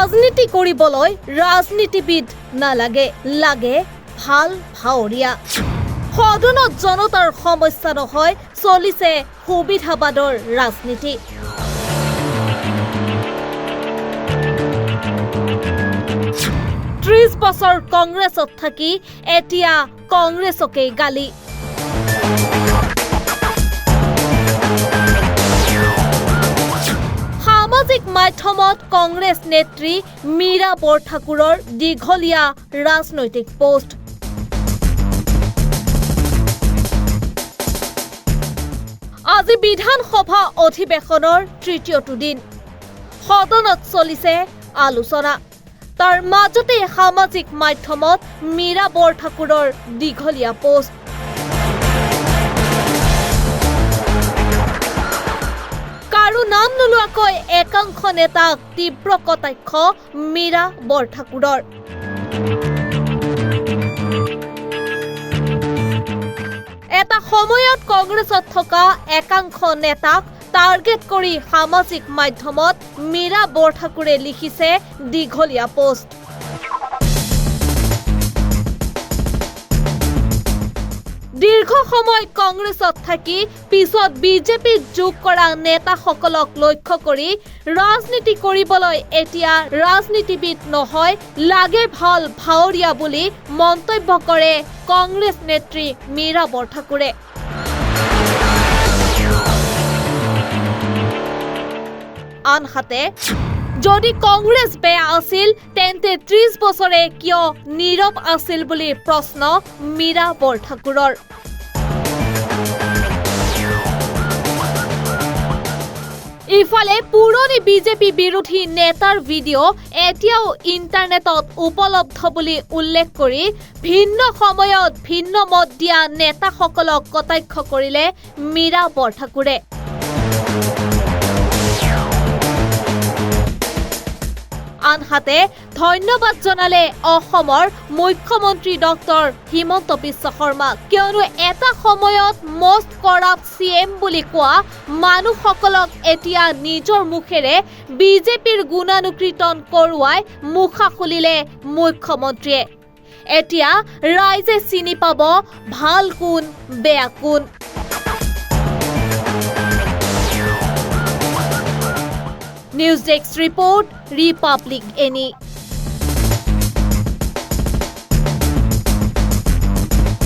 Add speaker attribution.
Speaker 1: ৰাজনীতি কৰিবলৈ ৰাজনীতিবিদ নালাগে, লাগে ভাল ভাৱৰীয়া। সদনত জনতাৰ সমস্যা নহয়, চলিছে সুবিধাবাদৰ ৰাজনীতি। ত্ৰিশ বছৰ কংগ্ৰেছত থাকি এতিয়া কংগ্ৰেছকে গালি। সামাজিক মাধ্যমত কংগ্ৰেছ নেত্ৰী মীৰা বৰঠাকুৰৰ দীঘলীয়া ৰাজনৈতিক পোষ্ট। আজি বিধানসভা অধিৱেশনৰ তৃতীয়টো দিন। সদনত চলিছে আলোচনা। তাৰ মাজতে সামাজিক মাধ্যমত মীৰা বৰঠাকুৰৰ দীঘলীয়া পোষ্ট। কাৰো নাম নোলোৱাকৈ একাংশ নেতাক তীব্ৰ কটাক্ষ মীৰা বৰঠাকুৰৰ। এটা সময়ত কংগ্ৰেছত থকা একাংশ নেতাক টাৰ্গেট কৰি সামাজিক মাধ্যমত মীৰা বৰঠাকুৰে লিখিছে দীঘলীয়া পোষ্ট। দীৰ্ঘ সময় কংগ্ৰেছত থাকি পিছত বিজেপিত যোগ কৰা নেতাসকলক লক্ষ্য কৰি ৰাজনীতি কৰিবলৈ এতিয়া ৰাজনীতিবিদ নহয়, লাগে ভাল ভাৱৰীয়া বুলি মন্তব্য কৰে কংগ্ৰেছ নেত্ৰী মীৰা বৰঠাকুৰে। আনহাতে যদি কংগ্ৰেছ বেয়া আছিল তেন্তে ৩০ বছৰে কিয় নীৰৱ আছিল বুলি প্ৰশ্ন মীৰা বৰঠাকুৰৰ। ইফালে পুৰণি বিজেপি বিৰোধী নেতাৰ ভিডিঅ' এতিয়াও ইণ্টাৰনেটত উপলব্ধ বুলি উল্লেখ কৰি ভিন্ন সময়ত ভিন্ন মত দিয়া নেতাসকলক কটাক্ষ কৰিলে মীৰা বৰঠাকুৰে। আনহাতে ধন্যবাদ জনালে অসমৰ মুখ্যমন্ত্ৰী ডক্টৰ হিমন্ত বিশ্ব শৰ্মাক, কিয়নো এটা সময়ত মষ্ট কৰাপ্ট CM বুলি কোৱা মানুহসকলক এতিয়া নিজৰ মুখেৰে বিজেপিৰ গুণানুকীৰ্তন কৰোৱাই মুখা খুলিলে মুখ্যমন্ত্ৰীয়ে। এতিয়া ৰাইজে চিনি পাব ভাল কোন বেয়া কোন। News desk report, Republic any.